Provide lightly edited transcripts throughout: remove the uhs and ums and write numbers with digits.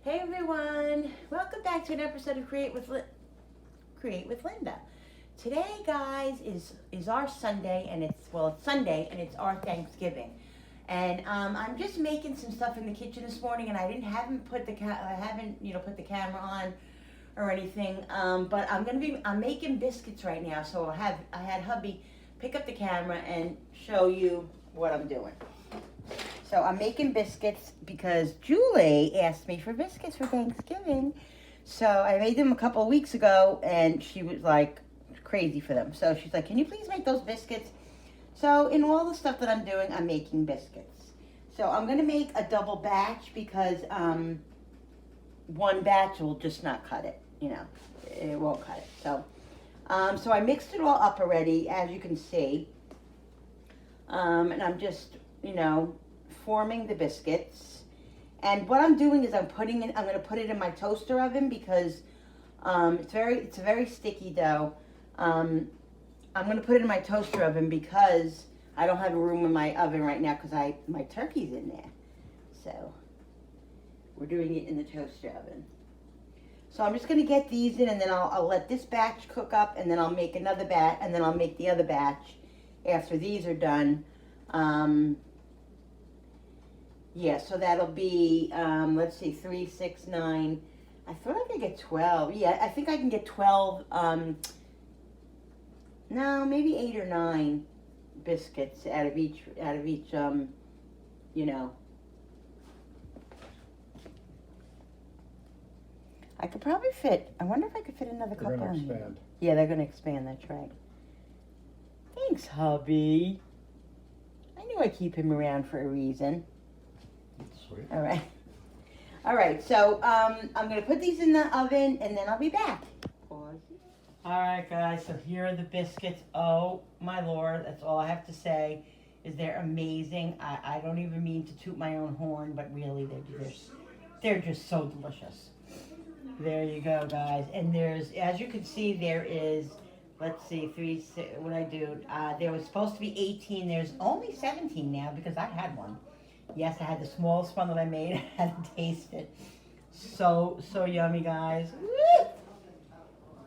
Hey everyone, welcome back to an episode of Create with Linda. Today, guys, is our Sunday, and it's Sunday, and it's our Thanksgiving. And I'm just making some stuff in the kitchen this morning, and I haven't put the put the camera on or anything. But I'm making biscuits right now, so I had hubby pick up the camera and show you what I'm doing. So I'm making biscuits because Julie asked me for biscuits for Thanksgiving. So I made them a couple of weeks ago, and she was like crazy for them. So she's like, can you please make those biscuits? So in all the stuff that I'm doing, I'm making biscuits. So I'm going to make a double batch because one batch will just not cut it. It won't cut it. So I mixed it all up already, as you can see. And I'm just, forming the biscuits. And what I'm doing is I'm going to put it in my toaster oven because it's a very sticky dough. I'm going to put it in my toaster oven because I don't have a room in my oven right now because my turkey's in there. So we're doing it in the toaster oven. So I'm just going to get these in, and then I'll let this batch cook up, and then I'll make another batch, and then I'll make the other batch after these are done. So that'll be, let's see, 3, 6, 9. I thought I could get 12. Yeah, I think I can get 12, no, maybe 8 or 9 biscuits out of each, I could probably I wonder if I could fit another couple in. They're going to expand. Yeah, they're going to expand, that's right. Thanks, hubby. I knew I'd keep him around for a reason. Sweet. All right, so I'm going to put these in the oven, and then I'll be back. Pause. All right, guys, so here are the biscuits. Oh, my Lord, that's all I have to say is they're amazing. I don't even mean to toot my own horn, but really, they're just so delicious. There you go, guys. And as you can see, there is, let's see, 3, 6, what I do? There was supposed to be 18. There's only 17 now because I had one. Yes, I had the smallest one that I made. I had to taste it. So yummy, guys. Woo!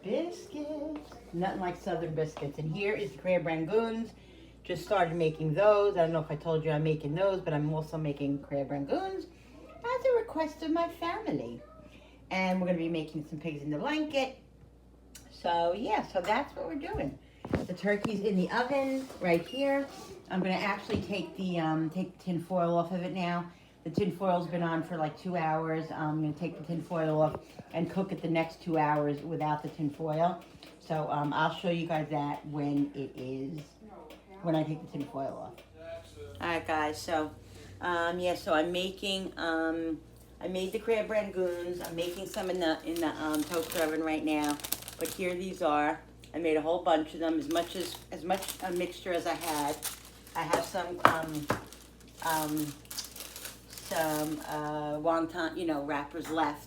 Biscuits. Nothing like Southern biscuits. And here is the crab rangoons. Just started making those. I don't know if I told you I'm making those, but I'm also making crab rangoons as a request of my family. And we're going to be making some pigs in the blanket. So that's what we're doing. The turkey's in the oven right here. I'm going to actually take the tin foil off of it now. The tin foil's been on for like 2 hours. I'm going to take the tin foil off and cook it the next 2 hours without the tin foil. So I'll show you guys that when I take the tin foil off. All right, guys. So so I'm making I made the crab rangoons. I'm making some in the toaster oven right now. But here these are. I made a whole bunch of them, as much a mixture as I had. I have some wonton, wrappers left,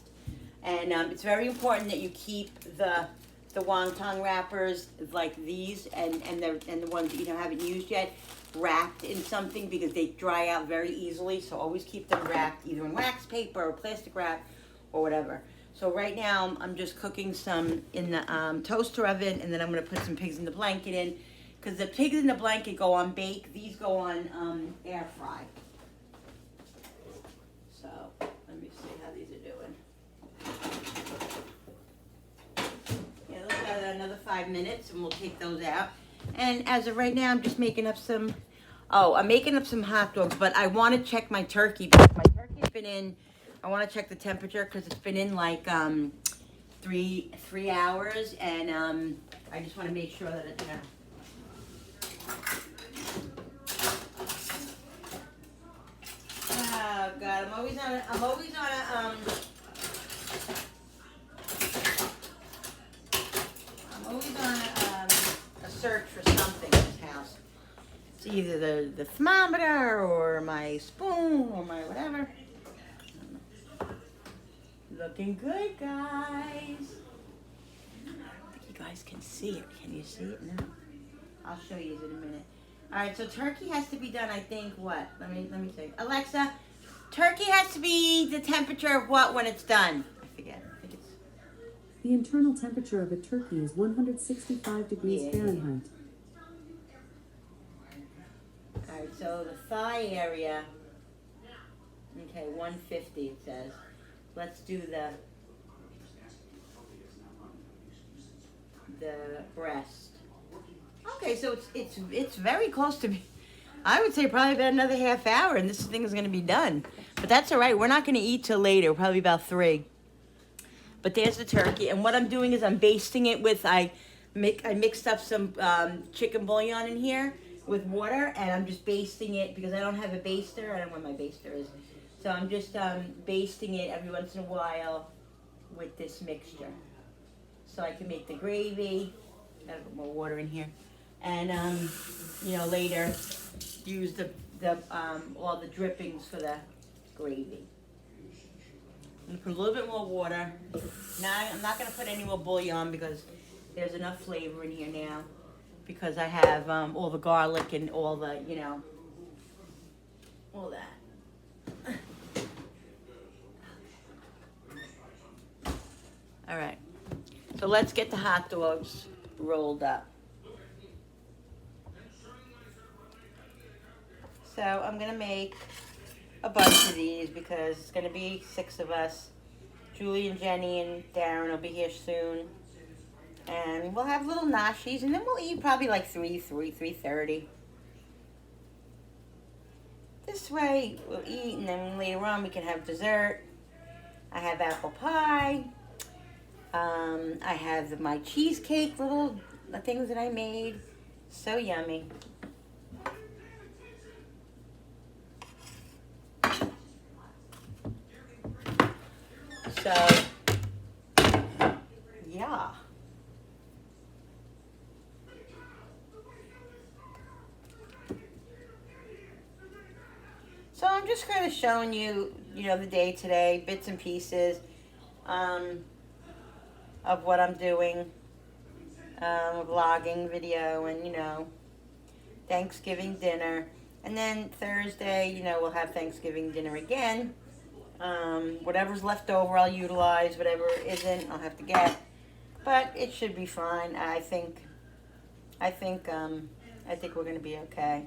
and it's very important that you keep the wonton wrappers like these and the ones that you haven't used yet wrapped in something because they dry out very easily. So always keep them wrapped either in wax paper or plastic wrap or whatever. So right now I'm just cooking some in the toaster oven, and then I'm going to put some pigs in the blanket in because the pigs in the blanket go on bake. These go on air fry. So let me see how these are doing. Yeah, those got another 5 minutes, and we'll take those out. And as of right now, I'm just making up some. I'm making up some hot dogs, but I want to check my turkey because my turkey's been in. I want to check the temperature because it's been in like 3 hours, and I just want to make sure that it's Oh God, I'm always on a search for something in this house. It's either the thermometer or my spoon or my whatever. Looking good, guys. I don't think you guys can see it. Can you see it? No. I'll show you in a minute. All right, so turkey has to be done, I think, what? Let me see. Alexa, Turkey has to be the temperature of what when it's done? I forget. I think it's... The internal temperature of a turkey is 165 degrees Yeah. Fahrenheit. Alright, so the thigh area, okay, 150 it says. Let's do the breast. Okay, so it's very close to me. I would say probably about another half hour and this thing is going to be done. But that's all right. We're not going to eat till later, probably about 3. But there's the turkey, and what I'm doing is I'm basting it with I mixed up some chicken bouillon in here with water, and I'm just basting it because I don't have a baster. I don't know where my baster is, so I'm just basting it every once in a while with this mixture, so I can make the gravy. Gotta put more water in here, and later use the all the drippings for the gravy. I'm gonna put a little bit more water. Now I'm not gonna put any more bouillon because there's enough flavor in here now. Because I have all the garlic and all the, all that. All right. So let's get the hot dogs rolled up. So I'm gonna make a bunch of these because it's gonna be 6 of us. Julie and Jenny and Darren will be here soon. And we'll have little noshies, and then we'll eat probably like 3:30. This way we'll eat, and then later on we can have dessert. I have apple pie. I have my cheesecake, little things that I made. So yummy. So, yeah. So I'm just kind of showing you, the day today, bits and pieces of what I'm doing, a vlogging video, and, Thanksgiving dinner. And then Thursday, we'll have Thanksgiving dinner again. Whatever's left over, I'll utilize. Whatever isn't, I'll have to get. But it should be fine. I think we're going to be okay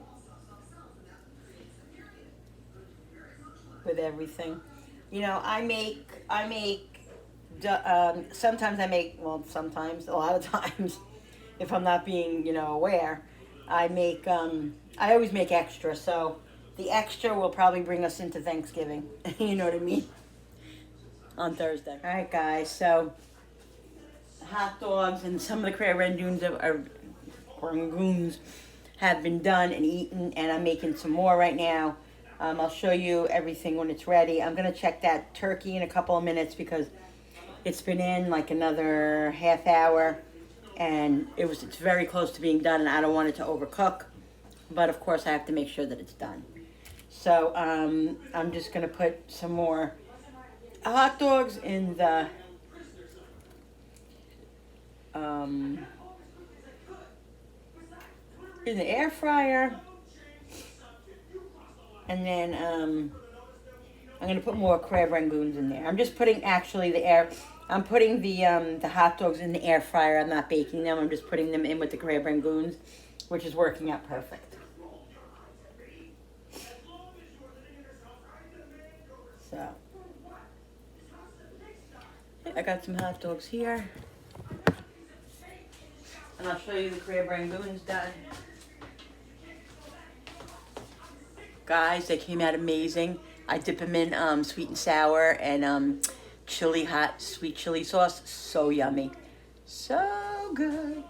with everything. Sometimes a lot of times, if I'm not being, aware, I always make extra, so the extra will probably bring us into Thanksgiving, you know what I mean, on Thursday. All right, guys, so hot dogs and some of the crab rangoons have been done and eaten, and I'm making some more right now. I'll show you everything when it's ready. I'm going to check that turkey in a couple of minutes because it's been in like another half hour, and it's very close to being done, and I don't want it to overcook. But, of course, I have to make sure that it's done. So I'm just going to put some more hot dogs in the air fryer. And then I'm going to put more crab rangoons in there. I'm just putting I'm putting the hot dogs in the air fryer. I'm not baking them. I'm just putting them in with the crab rangoons, which is working out perfect. So, I got some hot dogs here. And I'll show you the crab rangoons done. Guys, they came out amazing. I dip them in sweet and sour and sweet chili sauce. So yummy. So good.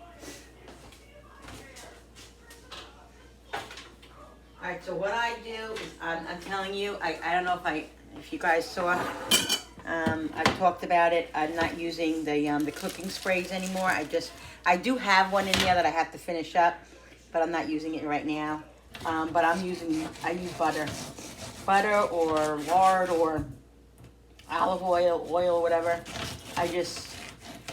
Alright, so what I do is I'm telling you, I don't know if you guys saw, I've talked about it. I'm not using the cooking sprays anymore. I do have one in there that I have to finish up, but I'm not using it right now. But I use butter or lard or olive oil, whatever.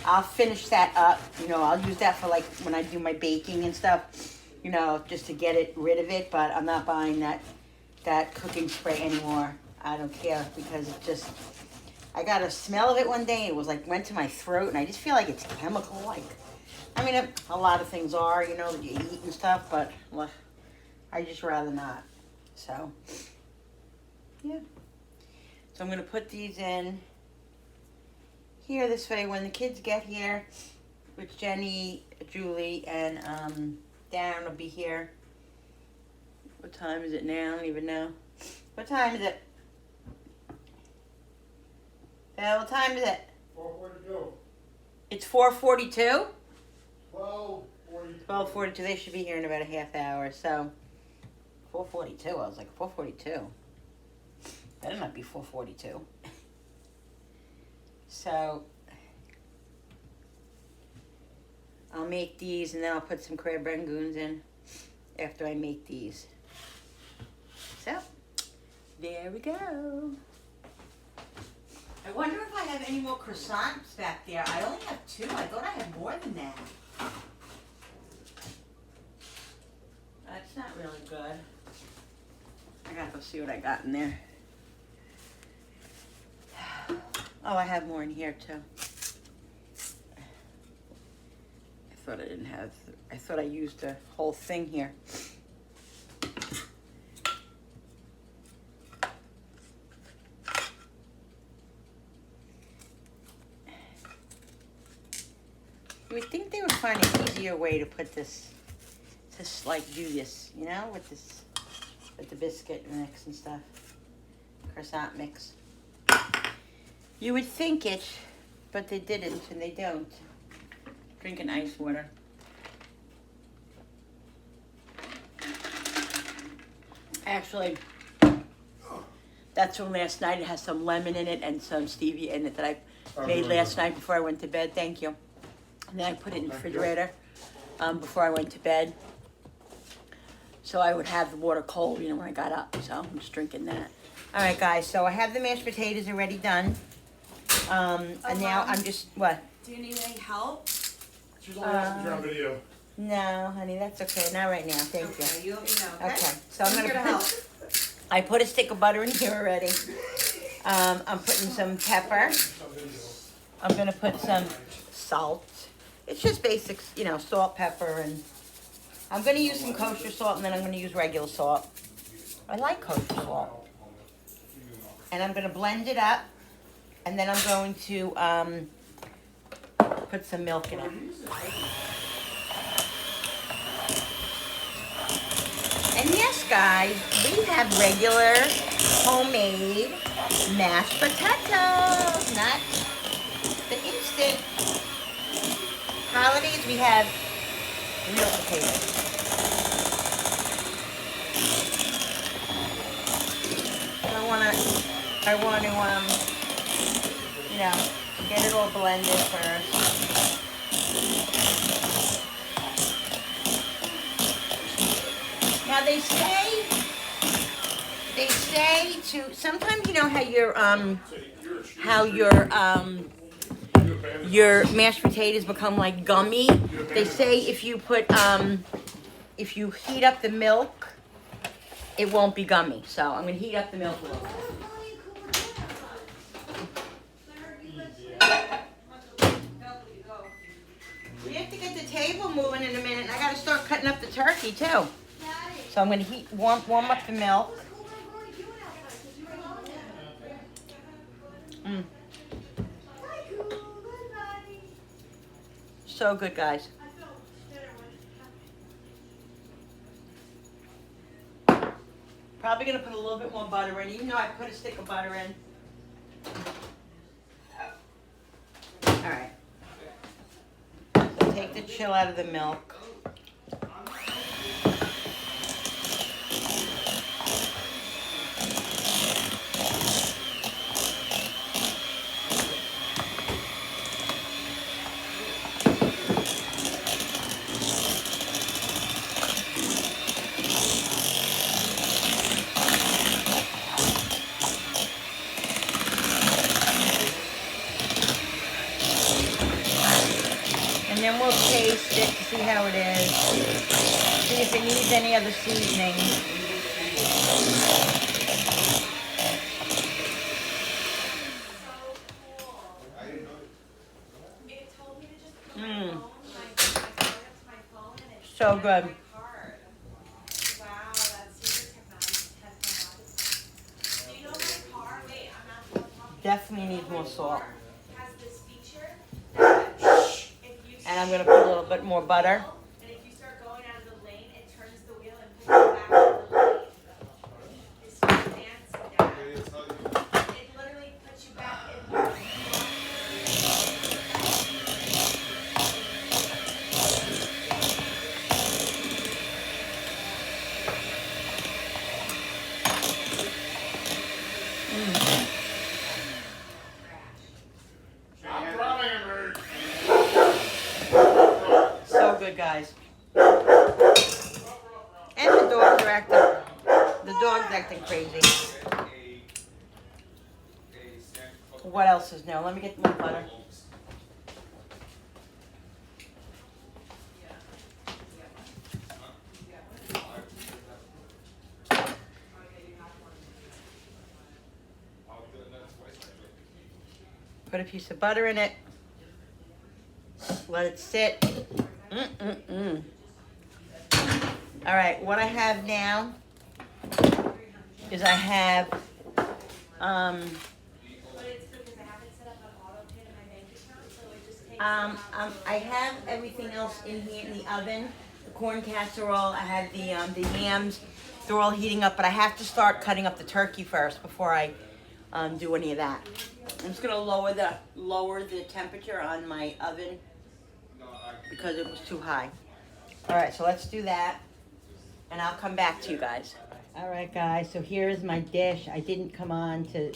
I'll finish that up. I'll use that for like when I do my baking and stuff, just to get rid of it. But I'm not buying that cooking spray anymore. I don't care because it just, I got a smell of it one day. It was like, went to my throat and I just feel like it's chemical. Like, I mean, a lot of things are, you know, that you eat and stuff, but well, I just rather not. So, yeah. So I'm going to put these in here this way when the kids get here, which Jenny, Julie, and Darren will be here. What time is it now? I don't even know. What time is it? What time is it? 4:42. It's 4:42? 12:42. 12:42. They should be here in about a half hour. So 4:42. I was like 4:42. Better not be 4:42. So I'll make these and then I'll put some crab rangoons in after I make these. So there we go. I wonder if I have any more croissants back there. I only have 2. I thought I had more than that. That's not really good. I gotta go see what I got in there. Oh, I have more in here too. I thought I didn't have, I thought I used the whole thing here. You would think they would find an easier way to put this, to like do this, you know, with this, with the biscuit mix and stuff, croissant mix. You would think it, but they didn't, and they don't. Drinking ice water. Actually, that's from last night. It has some lemon in it and some stevia in it that I made last night before I went to bed. Thank you. And then I put it in the refrigerator before I went to bed. So I would have the water cold, you know, when I got up. So I'm just drinking that. All right, guys. So I have the mashed potatoes already done. And now I'm just, what? Do you need any help? She's only asking you on video. No, honey, that's okay. Not right now. Thank Okay, you. you let me know. Okay. So I'm I'm going here to to help. I put a stick of butter in here already. I'm putting some pepper. I'm going to put some salt. It's just basics, you know, salt, pepper, and I'm going to use some kosher salt, and then I'm going to use regular salt. I like kosher salt. And I'm going to blend it up, and then I'm going to put some milk in it. And yes, guys, we have regular homemade mashed potatoes, not the instant. Holidays, we have real potatoes. I want to, you know, get it all blended first. Now they say to, sometimes you know how your mashed potatoes become like gummy. They say if you put, if you heat up the milk, it won't be gummy. So I'm gonna heat up the milk a little bit. We have to get the table moving in a minute, and I gotta start cutting up the turkey too. So I'm gonna warm up the milk. So good, guys. Probably gonna put a little bit more butter in, even though I put a stick of butter in. All right. So take the chill out of the milk. And then we'll taste it to see how it is. See if it needs any other seasoning. So good. Wow, that secret technology has come out. Do you know my car? Wait, I'm not done talking. Definitely needs more salt. Has this feature that if you And I'm gonna put a little bit more butter. and if you start going out of the lane, it turns the wheel and puts you back in the lane. It's so fancy, Dad. It literally puts you back in the lane. I'm proud of you. So good, guys. And the dogs are acting crazy. What else is new? Let me get my butter. Put a piece of butter in it. Let it sit. All right, what I have now is I have, But it's because I haven't set up an auto pay to my bank account, so it just takes I have everything else in here in the oven. The corn casserole, I have the yams. They're all heating up, but I have to start cutting up the turkey first before I do any of that. I'm just gonna lower the temperature on my oven because it was too high. All right, so let's do that, and I'll come back to you guys. All right, guys, so here is my dish. I didn't come on to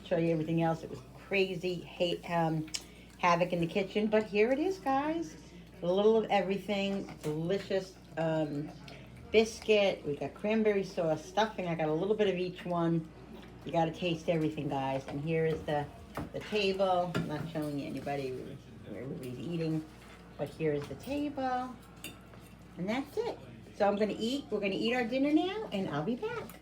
show you everything else. It was crazy havoc in the kitchen, but here it is, guys. A little of everything, delicious biscuit. We got cranberry sauce, stuffing. I got a little bit of each one. You got to taste everything, guys. And here is the table. I'm not showing you anybody where everybody's eating, but here is the table. And that's it. So I'm going to eat. We're going to eat our dinner now, and I'll be back.